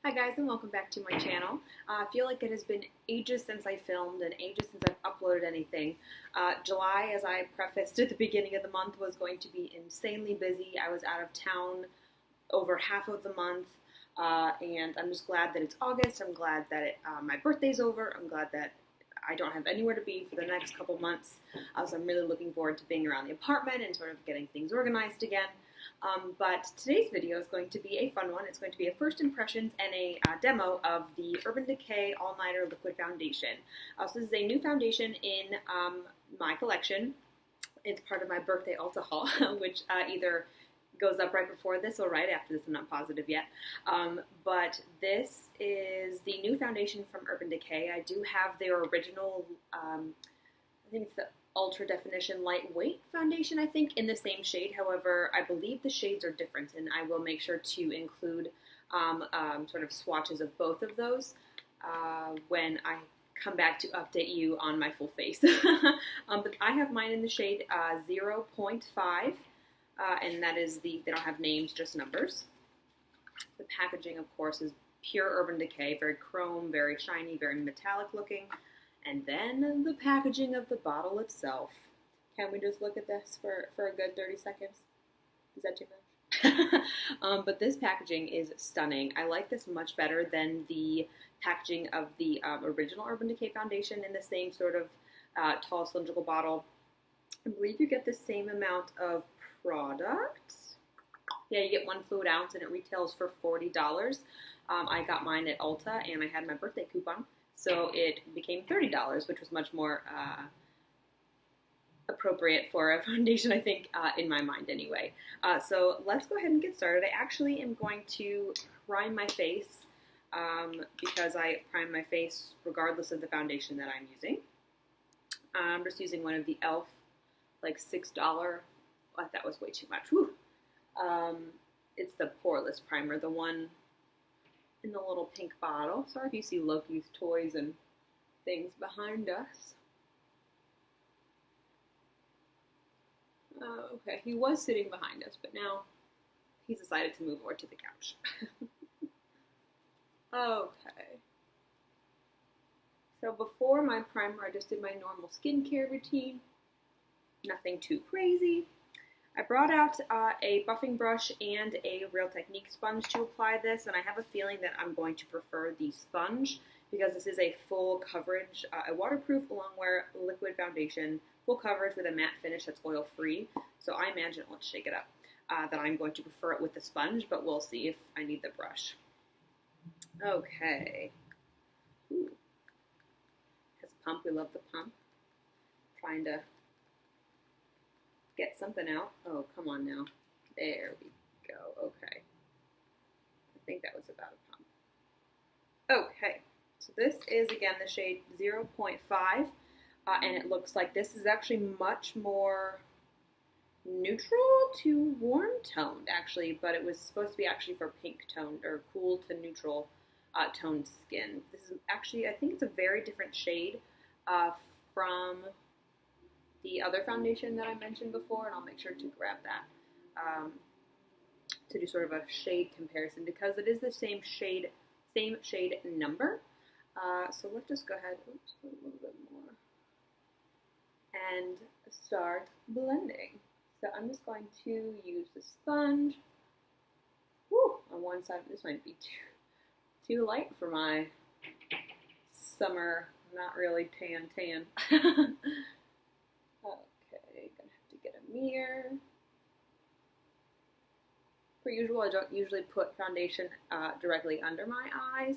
Hi guys, and welcome back to my channel. I feel like it has been ages since I filmed and ages since I've uploaded anything. July, as I prefaced at the beginning of the month, was going to be insanely busy. I was out of town over half of the month, and I'm just glad that it's August. I'm glad that my birthday's over. I'm glad that I don't have anywhere to be for the next couple months. So I'm really looking forward to being around the apartment and sort of getting things organized again. But today's video is going to be a fun one. It's going to be a first impressions and a demo of the Urban Decay All Nighter Liquid Foundation. So this is a new foundation in my collection. It's part of my birthday Ulta haul, which either goes up right before this or right after this. I'm not positive yet. But this is the new foundation from Urban Decay. I do have their original, I think it's the Ultra Definition Lightweight foundation, I think, in the same shade. However, I believe the shades are different, and I will make sure to include sort of swatches of both of those when I come back to update you on my full face. But I have mine in the shade 0.5, and that is they don't have names, just numbers. The packaging, of course, is pure Urban Decay, very chrome, very shiny, very metallic looking. And then the packaging of the bottle itself. Can we just look at this for a good 30 seconds? Is that too much? But this packaging is stunning. I like this much better than the packaging of the original Urban Decay foundation in the same sort of tall cylindrical bottle. I believe you get the same amount of product. Yeah, you get 1 fluid ounce and it retails for $40. I got mine at Ulta and I had my birthday coupon. So it became $30, which was much more appropriate for a foundation, I think, in my mind anyway. So let's go ahead and get started. I actually am going to prime my face because I prime my face regardless of the foundation that I'm using. I'm just using one of the e.l.f. like $6. That was way too much. Whew. It's the poreless primer, the one in the little pink bottle. Sorry if you see Loki's toys and things behind us. Okay, he was sitting behind us, but now he's decided to move over to the couch. Okay. So before my primer, I just did my normal skincare routine. Nothing too crazy. I brought out a buffing brush and a Real Technique sponge to apply this, and I have a feeling that I'm going to prefer the sponge because this is a full coverage, a waterproof along-wear liquid foundation, full coverage with a matte finish that's oil-free. So I imagine, let's shake it up, that I'm going to prefer it with the sponge, but we'll see if I need the brush. Okay. Ooh. Has a pump, we love the pump. Trying to get something out. Oh, come on now. There we go. Okay. I think that was about a pump. Okay. So this is, again, the shade 0.5. And it looks like this is actually much more neutral to warm toned, actually. But it was supposed to be actually for pink toned or cool to neutral toned skin. This is actually, I think it's a very different shade from the other foundation that I mentioned before, and I'll make sure to grab that to do sort of a shade comparison because it is the same shade number. So let's just go ahead, oops, a little bit more, and start blending. So I'm just going to use the sponge. Woo, on one side, this might be too light for my summer, not really tan. Okay, gonna have to get a mirror. Per usual, I don't usually put foundation directly under my eyes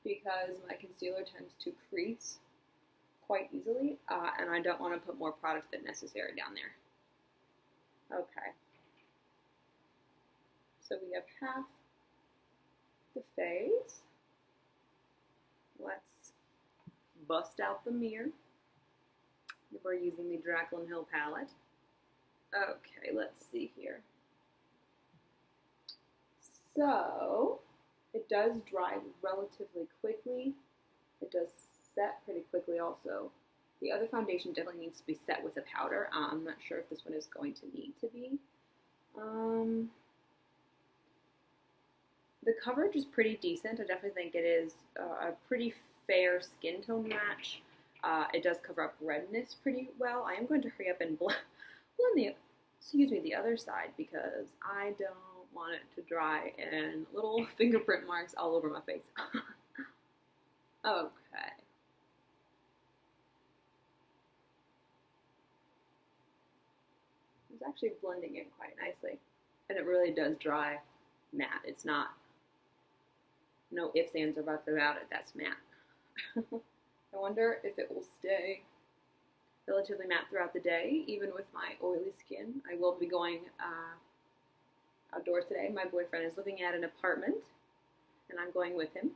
because my concealer tends to crease quite easily, and I don't want to put more product than necessary down there. Okay. So we have half the face. Let's bust out the mirror. We're using the Jaclyn Hill palette. Okay, let's see here. So, it does dry relatively quickly. It does set pretty quickly also. The other foundation definitely needs to be set with a powder. I'm not sure if this one is going to need to be. The coverage is pretty decent. I definitely think it is a pretty fair skin tone match. It does cover up redness pretty well. I am going to hurry up and blend the other side because I don't want it to dry and little fingerprint marks all over my face. Okay. It's actually blending in quite nicely. And it really does dry matte. It's not, no ifs, ands, or buts about it. That's matte. I wonder if it will stay relatively matte throughout the day, even with my oily skin. I will be going outdoors today. My boyfriend is looking at an apartment, and I'm going with him.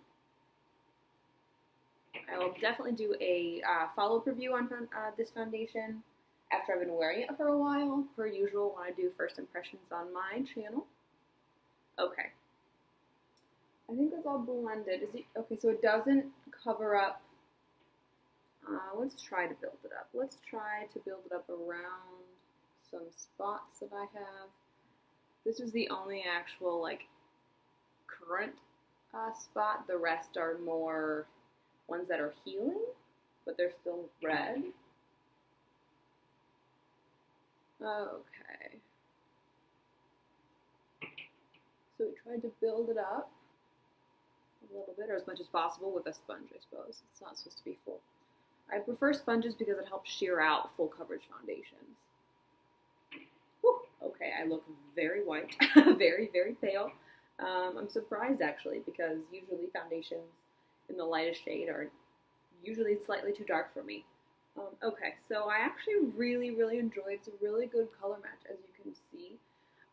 I will definitely do a follow-up review on this foundation after I've been wearing it for a while, per usual when I do first impressions on my channel. Okay. I think that's all blended. Is it okay? So it doesn't cover up. Let's try to build it up. Let's try to build it up around some spots that I have. This is the only actual like current spot. The rest are more ones that are healing, but they're still red. Okay. So we tried to build it up a little bit, or as much as possible, with a sponge, I suppose. It's not supposed to be full. I prefer sponges because it helps sheer out full coverage foundations. Whew. Okay, I look very white, very, very pale. I'm surprised actually because usually foundations in the lightest shade are usually slightly too dark for me. Okay, so I actually really, really enjoyed it. It's a really good color match, as you can see.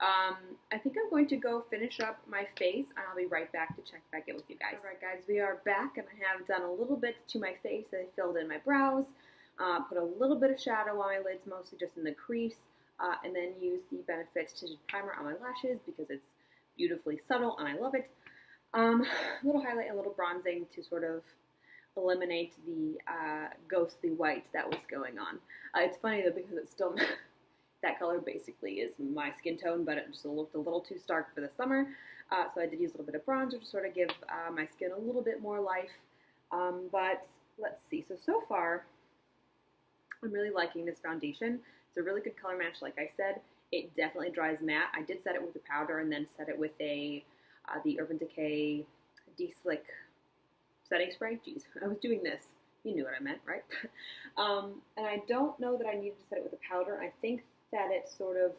I think I'm going to go finish up my face, and I'll be right back to check back in with you guys. Alright guys, we are back, and I have done a little bit to my face. I filled in my brows, put a little bit of shadow on my lids, mostly just in the crease, and then used the Benefit Tinted Primer on my lashes because it's beautifully subtle, and I love it. A little highlight and a little bronzing to sort of eliminate the ghostly white that was going on. It's funny though because it's still that color basically is my skin tone, but it just looked a little too stark for the summer. So I did use a little bit of bronzer to sort of give my skin a little bit more life. But let's see. So far, I'm really liking this foundation. It's a really good color match, like I said. It definitely dries matte. I did set it with a powder and then set it with the Urban Decay De-Slick setting spray. Jeez, I was doing this. You knew what I meant, right? And I don't know that I needed to set it with a powder. I think that it's sort of,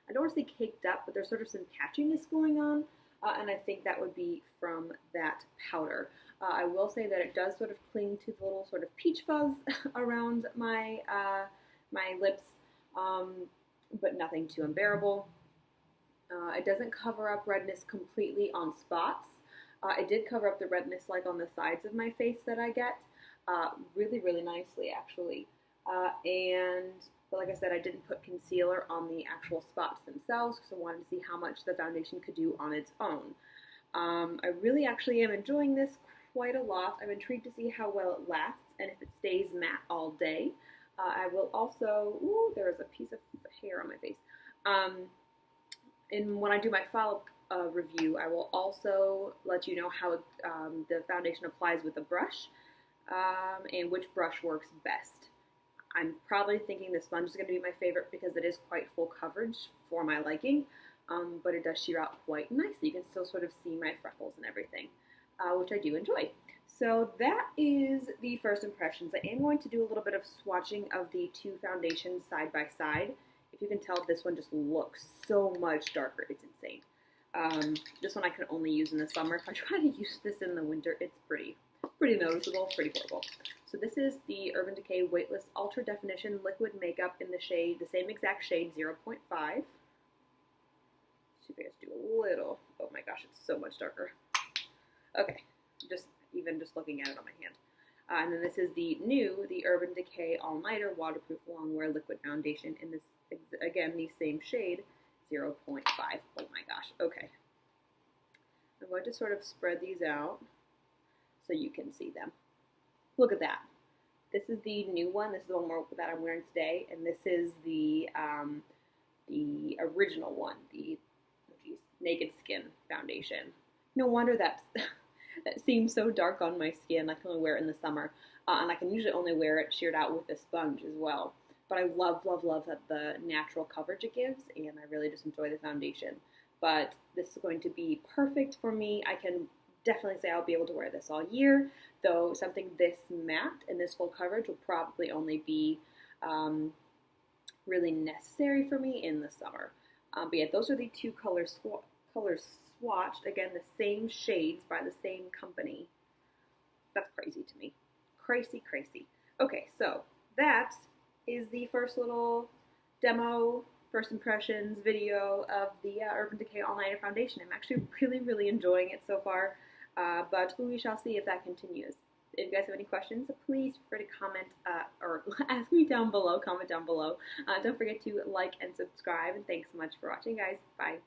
I don't want to say caked up, but there's sort of some patchiness going on. And I think that would be from that powder. I will say that it does sort of cling to the little sort of peach fuzz around my my lips, but nothing too unbearable. It doesn't cover up redness completely on spots. It did cover up the redness like on the sides of my face that I get really, really nicely actually. But like I said, I didn't put concealer on the actual spots themselves because I wanted to see how much the foundation could do on its own. I really actually am enjoying this quite a lot. I'm intrigued to see how well it lasts and if it stays matte all day. I will also, ooh, there is a piece of hair on my face. And when I do my follow-up review, I will also let you know how the foundation applies with a brush and which brush works best. I'm probably thinking the sponge is going to be my favorite because it is quite full coverage for my liking, but it does sheer out quite nicely. You can still sort of see my freckles and everything, which I do enjoy. So that is the first impressions. I am going to do a little bit of swatching of the two foundations side by side. If you can tell, this one just looks so much darker. It's insane. This one I can only use in the summer. If I try to use this in the winter, it's pretty noticeable, pretty horrible. So this is the Urban Decay Weightless Ultra Definition Liquid Makeup in the shade, the same exact shade, 0.5. See if I just do a little, oh my gosh, it's so much darker. Okay, even just looking at it on my hand. And then this is the Urban Decay All Nighter Waterproof Longwear Liquid Foundation in this, again, the same shade, 0.5. Oh my gosh, okay. I'm going to sort of spread these out so you can see them. Look at that. This is the new one. This is the one that I'm wearing today, and this is the original one, the Naked Skin foundation. No wonder that that seems so dark on my skin. I can only wear it in the summer, and I can usually only wear it sheared out with a sponge as well. But I love that the natural coverage it gives, and I really just enjoy the foundation. But this is going to be perfect for me. I can definitely say I'll be able to wear this all year, though something this matte and this full coverage will probably only be um, really necessary for me in the summer. But yeah, those are the two colors swatched. Again, the same shades by the same company. That's crazy to me. Crazy, crazy. Okay, so that is the first little demo, first impressions video of the Urban Decay All Nighter Foundation. I'm actually really enjoying it so far, but we shall see if that continues. If you guys have any questions, please feel free to comment or ask me down below, comment down below. Don't forget to like and subscribe, and thanks so much for watching, guys. Bye.